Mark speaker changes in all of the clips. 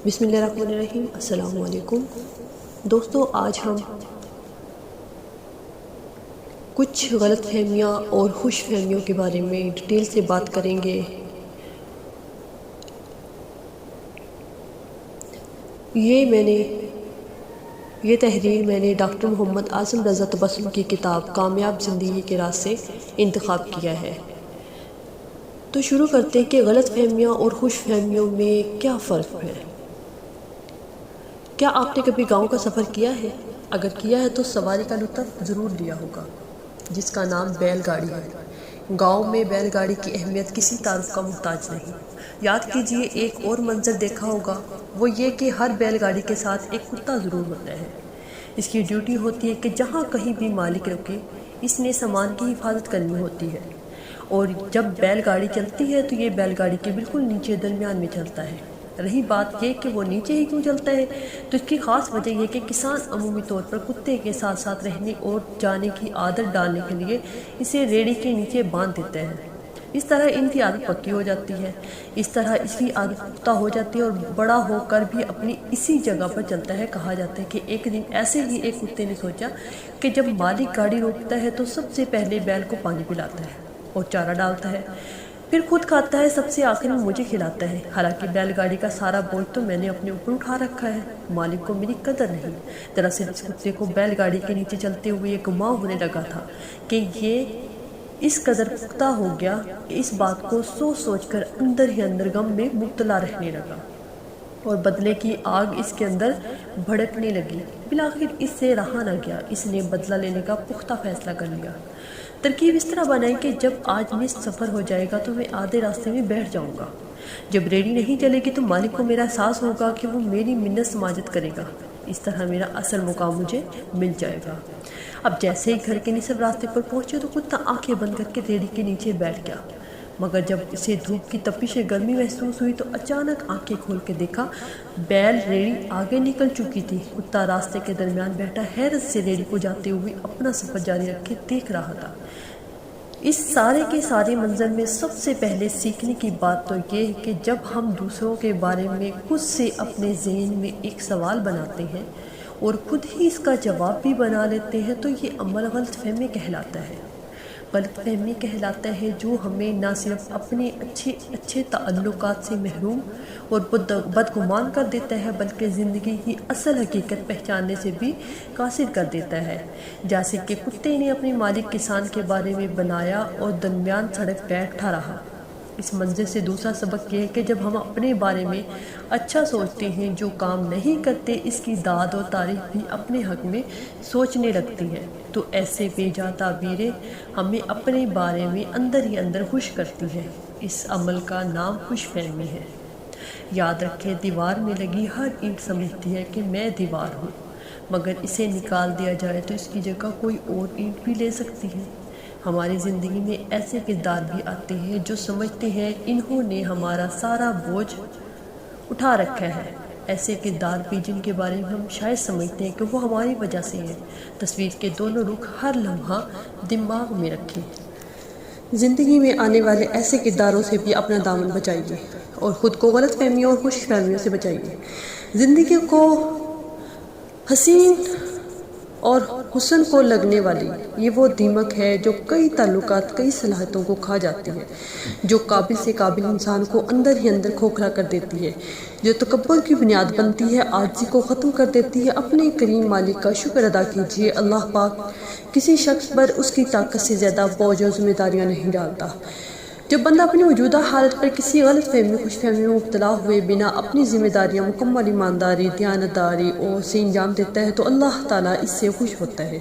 Speaker 1: بسم اللہ الرحمن الرحیم۔ السلام علیکم دوستو، آج ہم کچھ غلط فہمیاں اور خوش فہمیوں کے بارے میں ڈیٹیل سے بات کریں گے۔ یہ تحریر میں نے ڈاکٹر محمد اعظم رضا تبسم کی کتاب کامیاب زندگی کے راز سے انتخاب کیا ہے۔ تو شروع کرتے ہیں کہ غلط فہمیاں اور خوش فہمیوں میں کیا فرق ہے۔ کیا آپ نے کبھی گاؤں کا سفر کیا ہے؟ اگر کیا ہے تو سواری کا لطف ضرور لیا ہوگا، جس کا نام بیل گاڑی ہے۔ گاؤں میں بیل گاڑی کی اہمیت کسی تعارف کا محتاج نہیں۔ یاد کیجئے، ایک اور منظر دیکھا ہوگا، وہ یہ کہ ہر بیل گاڑی کے ساتھ ایک کتا ضرور ہوتا ہے۔ اس کی ڈیوٹی ہوتی ہے کہ جہاں کہیں بھی مالک رکے، اس نے سامان کی حفاظت کرنی ہوتی ہے، اور جب بیل گاڑی چلتی ہے تو یہ بیل گاڑی کے بالکل نیچے درمیان میں چلتا ہے۔ رہی بات یہ کہ وہ نیچے ہی کیوں چلتا ہے، تو اس کی خاص وجہ یہ کہ کسان عمومی طور پر کتے کے ساتھ ساتھ رہنے اور جانے کی عادت ڈالنے کے لیے اسے ریڑھی کے نیچے باندھ دیتے ہیں۔ اس طرح ان کی عادت پکی ہو جاتی ہے، اس طرح اس کی عادت پختہ ہو جاتی ہے اور بڑا ہو کر بھی اپنی اسی جگہ پر چلتا ہے۔ کہا جاتا ہے کہ ایک دن ایسے ہی ایک کتے نے سوچا کہ جب مالک گاڑی روکتا ہے تو سب سے پہلے بیل کو پانی پلاتا ہے اور چارہ ڈالتا ہے، پھر خود کھاتا ہے، سب سے آخر میں مجھے کھلاتا ہے۔ حالانکہ بیل گاڑی کا سارا بوجھ تو میں نے اپنے اوپر اٹھا رکھا ہے، مالک کو میری قدر نہیں۔ دراصل اس کتے کو بیل گاڑی کے نیچے چلتے ہوئے یہ گمان ہونے لگا تھا کہ یہ اس قدر پختہ ہو گیا، اس بات کو سوچ سوچ کر اندر ہی اندر غم میں مبتلا رہنے لگا اور بدلے کی آگ اس کے اندر بھڑکنے لگی۔ بالآخر اس سے رہا نہ گیا، اس نے بدلہ لینے کا پختہ فیصلہ کر لیا۔ ترکیب اس طرح بنائی کہ جب آج نصف سفر ہو جائے گا تو میں آدھے راستے میں بیٹھ جاؤں گا۔ جب ریڑھی نہیں چلے گی تو مالک کو میرا احساس ہوگا کہ وہ میری منت سماجت کرے گا، اس طرح میرا اصل مقام مجھے مل جائے گا۔ اب جیسے ہی گھر کے نصف راستے پر پہنچے تو کتا آنکھیں بند کر کے ریڑھی کے نیچے بیٹھ گیا، مگر جب اسے دھوپ کی تپش گرمی محسوس ہوئی تو اچانک آنکھیں کھول کے دیکھا بیل ریڑھی آگے نکل چکی تھی۔ کتا راستے کے درمیان بیٹھا حیرت سے ریڑھی کو جاتے ہوئے اپنا سفر جاری رکھے دیکھ رہا تھا۔ اس سارے کے سارے منظر میں سب سے پہلے سیکھنے کی بات تو یہ ہے کہ جب ہم دوسروں کے بارے میں خود سے اپنے ذہن میں ایک سوال بناتے ہیں اور خود ہی اس کا جواب بھی بنا لیتے ہیں تو یہ عمل غلط فہمی کہلاتا ہے۔ غلط فہمی کہلاتا ہے جو ہمیں نہ صرف اپنے اچھے تعلقات سے محروم اور بدگمان کر دیتا ہے، بلکہ زندگی کی اصل حقیقت پہچاننے سے بھی قاصر کر دیتا ہے۔ جیسے کہ کتے نے اپنے مالک کسان کے بارے میں بنایا اور درمیان سڑک بیٹھا رہا۔ اس منظر سے دوسرا سبق یہ ہے کہ جب ہم اپنے بارے میں اچھا سوچتے ہیں، جو کام نہیں کرتے اس کی داد اور تعریف بھی اپنے حق میں سوچنے لگتی ہیں، تو ایسے بے جا تعبیریں ہمیں اپنے بارے میں اندر ہی اندر خوش کرتی ہیں۔ اس عمل کا نام خوش فہمی ہے۔ یاد رکھیں، دیوار میں لگی ہر اینٹ سمجھتی ہے کہ میں دیوار ہوں، مگر اسے نکال دیا جائے تو اس کی جگہ کوئی اور اینٹ بھی لے سکتی ہے۔ ہماری زندگی میں ایسے کردار بھی آتے ہیں جو سمجھتے ہیں انہوں نے ہمارا سارا بوجھ اٹھا رکھا ہے۔ ایسے کردار بھی جن کے بارے میں ہم شاید سمجھتے ہیں کہ وہ ہماری وجہ سے ہے۔ تصویر کے دونوں رخ ہر لمحہ دماغ میں رکھیں۔ زندگی میں آنے والے ایسے کرداروں سے بھی اپنا دامن بچائیے اور خود کو غلط فہمیوں اور خوش فہمیوں سے بچائیے۔ زندگی کو حسین اور حسن کو لگنے والی یہ وہ دیمک ہے جو کئی تعلقات، کئی صلاحیتوں کو کھا جاتی ہے، جو قابل سے قابل انسان کو اندر ہی اندر کھوکھلا کر دیتی ہے، جو تکبر کی بنیاد بنتی ہے، عاجزی کو ختم کر دیتی ہے۔ اپنے کریم مالک کا شکر ادا کیجیے۔ اللہ پاک کسی شخص پر اس کی طاقت سے زیادہ بوجھ اور ذمہ داریاں نہیں ڈالتا۔ جب بندہ اپنی موجودہ حالت پر کسی غلط فہمی، خوش فہمی میں مبتلا ہوئے بنا اپنی ذمہ داریاں مکمل ایمانداری، دیانتداری اور سے انجام دیتا ہے تو اللہ تعالیٰ اس سے خوش ہوتا ہے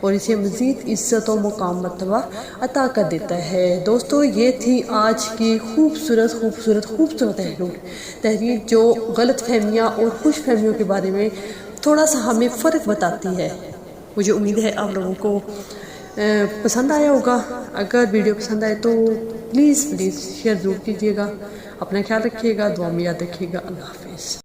Speaker 1: اور اسے مزید عزت و مقام مرتبہ عطا کر دیتا ہے۔ دوستو، یہ تھی آج کی خوبصورت تحریر جو غلط فہمیاں اور خوش فہمیوں کے بارے میں تھوڑا سا ہمیں فرق بتاتی ہے۔ مجھے امید ہے آپ لوگوں کو پسند آیا ہوگا۔ اگر ویڈیو پسند آئے تو پلیز شیئر ضرور کیجیے گا۔ اپنا خیال رکھیے گا، دعا میں یاد رکھیے گا۔ اللہ حافظ۔